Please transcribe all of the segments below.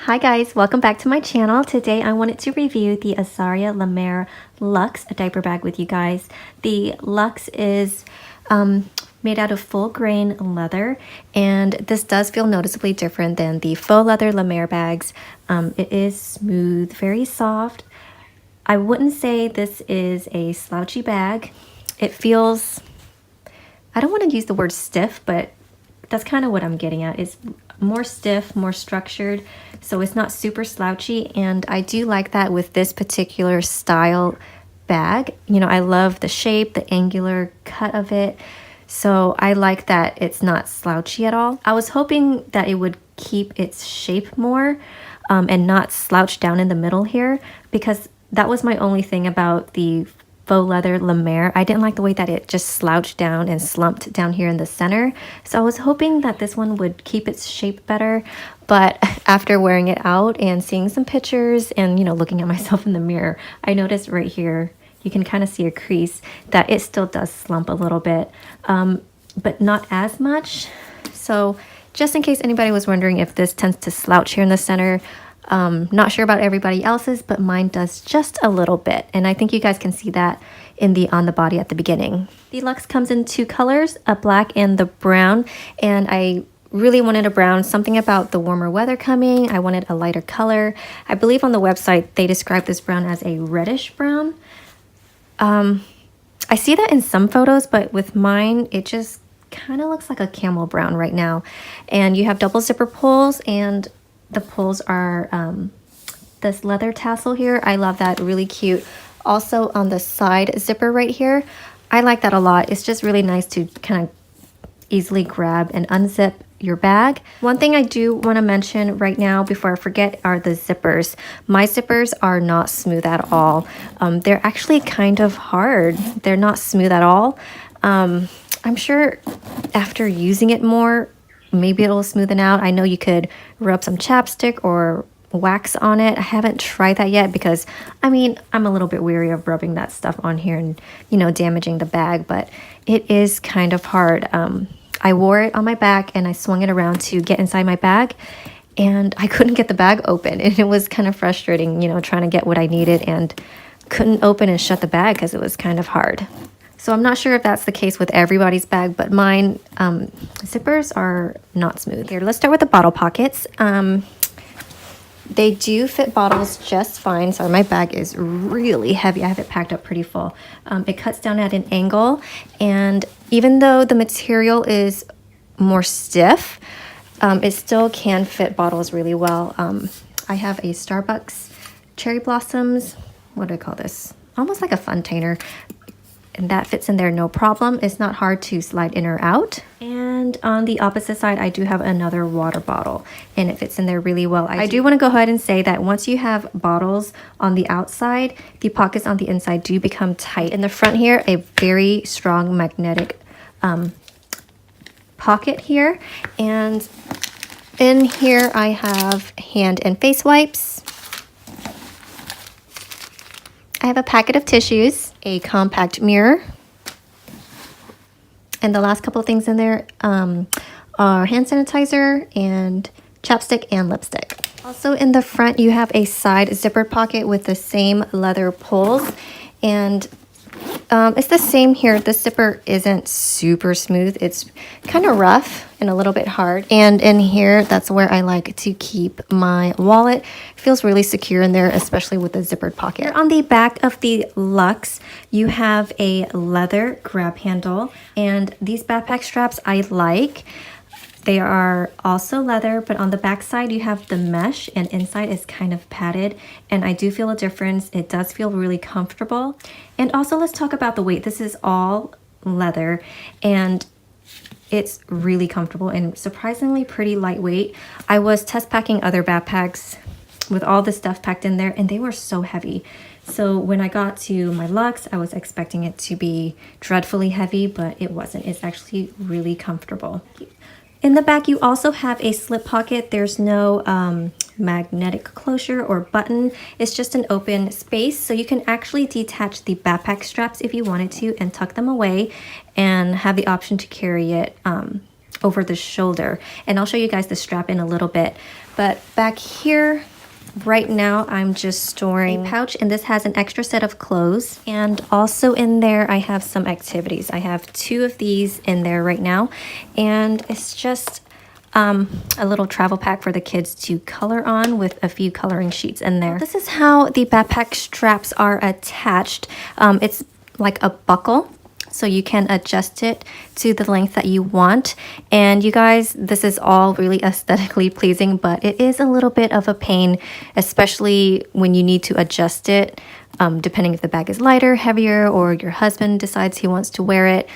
Hi guys, welcome back to my channel. Today I wanted to review the Azaria Brand Luxe diaper bag with you guys. The Luxe is made out of full grain leather, and this does feel noticeably different than the faux leather La Mer bags. It is smooth, very soft. I wouldn't say this is a slouchy bag. It feels, I don't want to use the word stiff, but that's kind of what I'm getting at. It's more stiff, more structured, so it's not super slouchy, and I do like that with this particular style bag. You know, I love the shape, the angular cut of it, so I like that it's not slouchy at all. I was hoping that it would keep its shape more and not slouch down in the middle here, because that was my only thing about the faux leather La Mer. I didn't like the way that it just slouched down and slumped down here in the center. So I was hoping that this one would keep its shape better. But after wearing it out and seeing some pictures and, you know, looking at myself in the mirror, I noticed right here, you can kind of see a crease, that it still does slump a little bit, but not as much. So just in case anybody was wondering if this tends to slouch here in the center, not sure about everybody else's, but mine does just a little bit, and I think you guys can see that in the on the body at the beginning. The Luxe comes in two colors, a black and the brown, and I really wanted a brown. Something about the warmer weather coming, I wanted a lighter color. I believe on the website they describe this brown as a reddish brown. I see that in some photos, but with mine it just kind of looks like a camel brown right now. And you have double zipper pulls, and the pulls are this leather tassel here. I love that, really cute. Also on the side zipper right here, I like that a lot. It's just really nice to kind of easily grab and unzip your bag. One thing I do want to mention right now before I forget are the zippers. My zippers are not smooth at all. They're actually kind of hard. They're not smooth at all. I'm sure after using it more, maybe it'll smoothen out. I know you could rub some chapstick or wax on it. I haven't tried that yet because, I mean, I'm a little bit weary of rubbing that stuff on here and, you know, damaging the bag, but it is kind of hard. I wore it on my back and I swung it around to get inside my bag, and I couldn't get the bag open, and it was kind of frustrating, you know, trying to get what I needed and couldn't open and shut the bag because it was kind of hard. So I'm not sure if that's the case with everybody's bag, but mine, zippers are not smooth. Here, let's start with the bottle pockets. They do fit bottles just fine. Sorry, my bag is really heavy. I have it packed up pretty full. It cuts down at an angle, and even though the material is more stiff, it still can fit bottles really well. I have a Starbucks Cherry Blossoms, what do I call this? Almost like a funtainer. And that fits in there no problem. It's not hard to slide in or out. And on the opposite side, I do have another water bottle, and it fits in there really well. I do want to go ahead and say that once you have bottles on the outside, the pockets on the inside do become tight. In the front here, a very strong magnetic pocket here. And in here, I have hand and face wipes. I have a packet of tissues, a compact mirror, and the last couple of things in there are hand sanitizer and chapstick and lipstick. Also in the front, you have a side zipper pocket with the same leather pulls, and it's the same here. The zipper isn't super smooth. It's kind of rough and a little bit hard. And in here, that's where I like to keep my wallet. It feels really secure in there, especially with the zippered pocket. Here on the back of the Luxe, you have a leather grab handle, and these backpack straps I like. They are also leather, but on the back side you have the mesh, and inside is kind of padded, and I do feel a difference. It does feel really comfortable. And also, let's talk about the weight. This is all leather, and it's really comfortable and surprisingly pretty lightweight. I was test packing other backpacks with all this stuff packed in there, and they were so heavy. So when I got to my Luxe, I was expecting it to be dreadfully heavy, but it wasn't. It's actually really comfortable. In the back, you also have a slip pocket. There's no magnetic closure or button. It's just an open space, so you can actually detach the backpack straps if you wanted to and tuck them away and have the option to carry it over the shoulder. And I'll show you guys the strap in a little bit. But back here, right now I'm just storing a pouch, and this has an extra set of clothes. And also in there I have some activities. I have 2 of these in there right now, and it's just a little travel pack for the kids to color on with a few coloring sheets in there. This is how the backpack straps are attached. It's like a buckle, so you can adjust it to the length that you want. And you guys, this is all really aesthetically pleasing, but it is a little bit of a pain, especially when you need to adjust it, depending if the bag is lighter, heavier, or your husband decides he wants to wear it.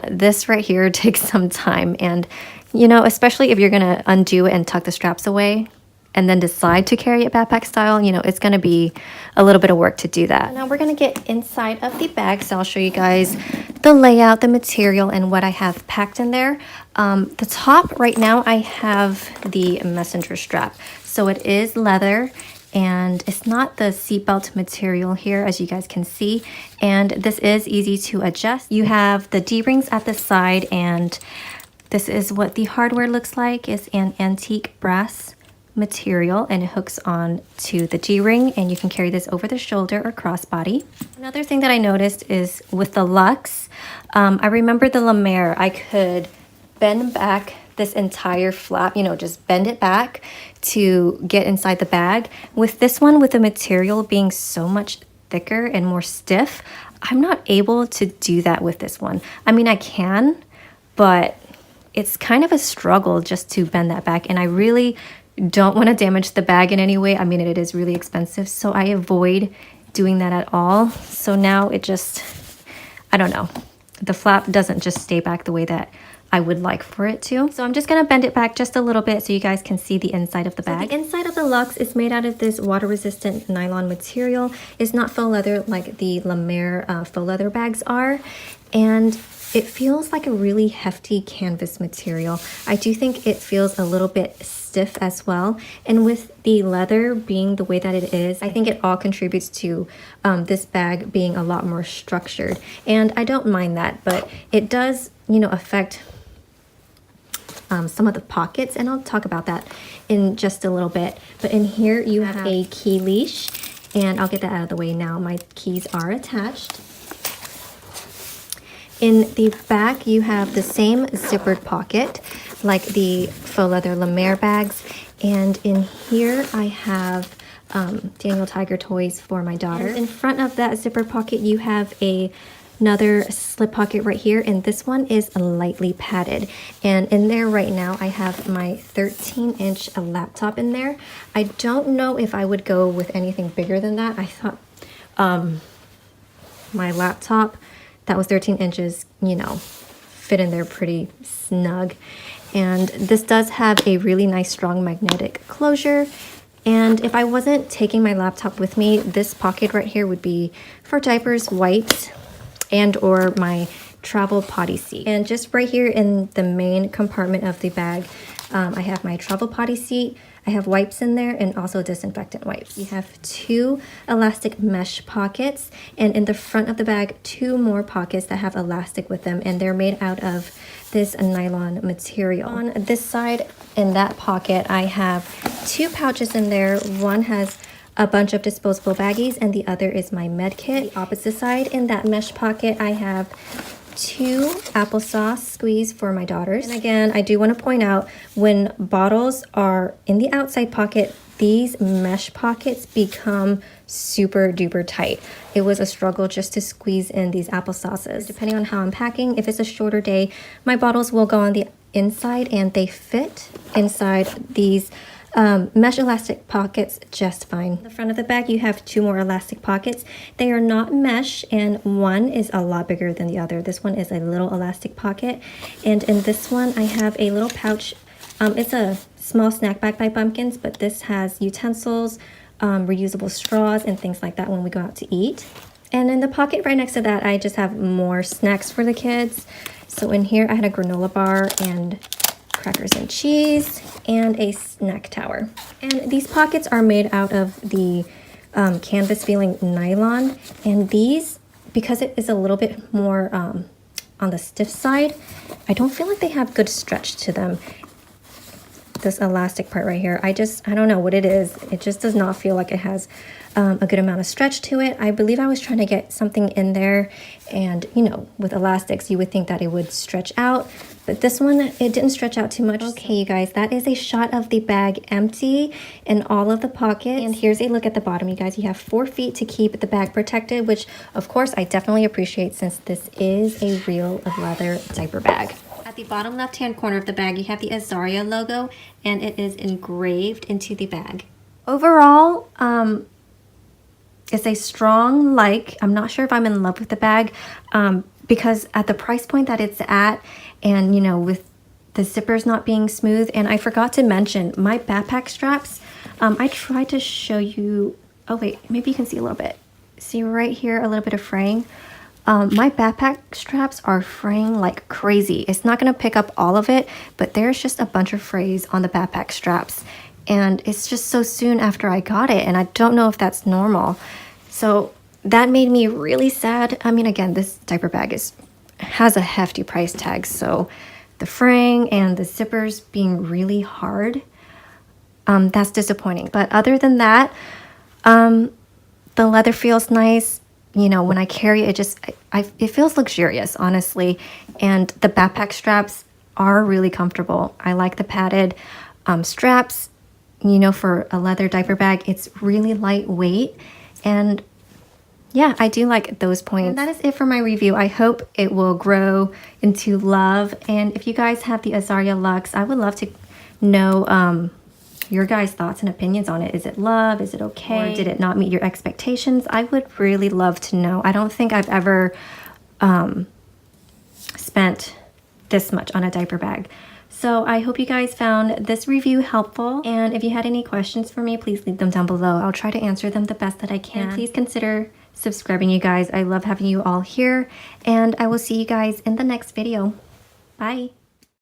This right here takes some time, and you know, especially if you're gonna undo it and tuck the straps away and then decide to carry it backpack style, you know, it's gonna be a little bit of work to do that. Now we're gonna get inside of the bag, so I'll show you guys the layout, the material, and what I have packed in there. The top right now, I have the messenger strap. So it is leather, and it's not the seatbelt material here, as you guys can see. And this is easy to adjust. You have the D-rings at the side, and this is what the hardware looks like. It's an antique brass material, and it hooks on to the D-ring, and you can carry this over the shoulder or crossbody. Another thing that I noticed is with the Luxe, I remember the Lemaire, I could bend back this entire flap, you know, just bend it back to get inside the bag. With this one, with the material being so much thicker and more stiff, I'm not able to do that with this one. I mean, I can, but it's kind of a struggle just to bend that back, and I really don't want to damage the bag in any way. I mean, it is really expensive, so I avoid doing that at all. So now it just, I don't know, the flap doesn't just stay back the way that I would like for it to. So I'm just gonna bend it back just a little bit so you guys can see the inside of the bag. So the inside of the Luxe is made out of this water-resistant nylon material. It's not faux leather like the Lemaire faux leather bags are, and it feels like a really hefty canvas material. I do think it feels a little bit stiff as well. And with the leather being the way that it is, I think it all contributes to this bag being a lot more structured. And I don't mind that, but it does, you know, affect some of the pockets, and I'll talk about that in just a little bit. But in here you have a key leash, and I'll get that out of the way now. My keys are attached. In the back, you have the same zippered pocket like the faux leather Lemaire bags. And in here, I have Daniel Tiger toys for my daughter. And in front of that zipper pocket, you have another slip pocket right here, and this one is lightly padded. And in there right now, I have my 13-inch laptop in there. I don't know if I would go with anything bigger than that. I thought my laptop that was 13 inches, you know, fit in there pretty snug. And this does have a really nice strong magnetic closure. And if I wasn't taking my laptop with me, this pocket right here would be for diapers, wipes, and or my travel potty seat. And just right here in the main compartment of the bag, I have my travel potty seat. I have wipes in there, and also disinfectant wipes. You have 2 elastic mesh pockets, and in the front of the bag, 2 more pockets that have elastic with them, and they're made out of this nylon material. On this side, in that pocket, I have 2 pouches in there. One has a bunch of disposable baggies, and the other is my med kit. The opposite side, in that mesh pocket, I have 2 applesauce squeeze for my daughters. And again, I do want to point out, when bottles are in the outside pocket, these mesh pockets become super duper tight. It was a struggle just to squeeze in these applesauces. Depending on how I'm packing, if it's a shorter day, my bottles will go on the inside, and they fit inside these mesh elastic pockets just fine. In the front of the bag, you have 2 more elastic pockets. They are not mesh, and one is a lot bigger than the other. This one is a little elastic pocket, and in this one I have a little pouch. It's a small snack bag by Bumpkins, but this has utensils, reusable straws, and things like that when we go out to eat. And in the pocket right next to that, I just have more snacks for the kids. So in here, I had a granola bar and crackers and cheese, and a snack tower. And these pockets are made out of the canvas feeling nylon, and these, because it is a little bit more on the stiff side. I don't feel like they have good stretch to them. This elastic part right here, I don't know what it is. It just does not feel like it has a good amount of stretch to it. I believe I was trying to get something in there, and you know, with elastics you would think that it would stretch out, but this one, it didn't stretch out too much. Okay, you guys, that is a shot of the bag empty in all of the pockets. And here's a look at the bottom, you guys. You have 4 feet to keep the bag protected, which of course I definitely appreciate since this is a real leather diaper bag. At the bottom left hand corner of the bag, you have the Azaria logo, and it is engraved into the bag. Overall, it's a strong like. I'm not sure if I'm in love with the bag, because at the price point that it's at, and you know, with the zippers not being smooth, and I forgot to mention my backpack straps. I tried to show you, oh wait, maybe you can see a little bit. See right here, a little bit of fraying. My backpack straps are fraying like crazy. It's not going to pick up all of it, but there's just a bunch of frays on the backpack straps. And it's just so soon after I got it, and I don't know if that's normal. So that made me really sad. I mean, again, this diaper bag has a hefty price tag, so the fraying and the zippers being really hard, that's disappointing. But other than that, the leather feels nice. You know, when I carry it, it feels luxurious, honestly. And the backpack straps are really comfortable. I like the padded straps. You know, for a leather diaper bag, it's really lightweight. And yeah, I do like those points. And that is it for my review. I hope it will grow into love. And if you guys have the Azaria Luxe, I would love to know your guys' thoughts and opinions on it. Is it love? Is it okay? Or did it not meet your expectations? I would really love to know. I don't think I've ever spent this much on a diaper bag. So I hope you guys found this review helpful, and if you had any questions for me, please leave them down below. I'll try to answer them the best that I can. And please consider subscribing, you guys. I love having you all here, and I will see you guys in the next video. Bye.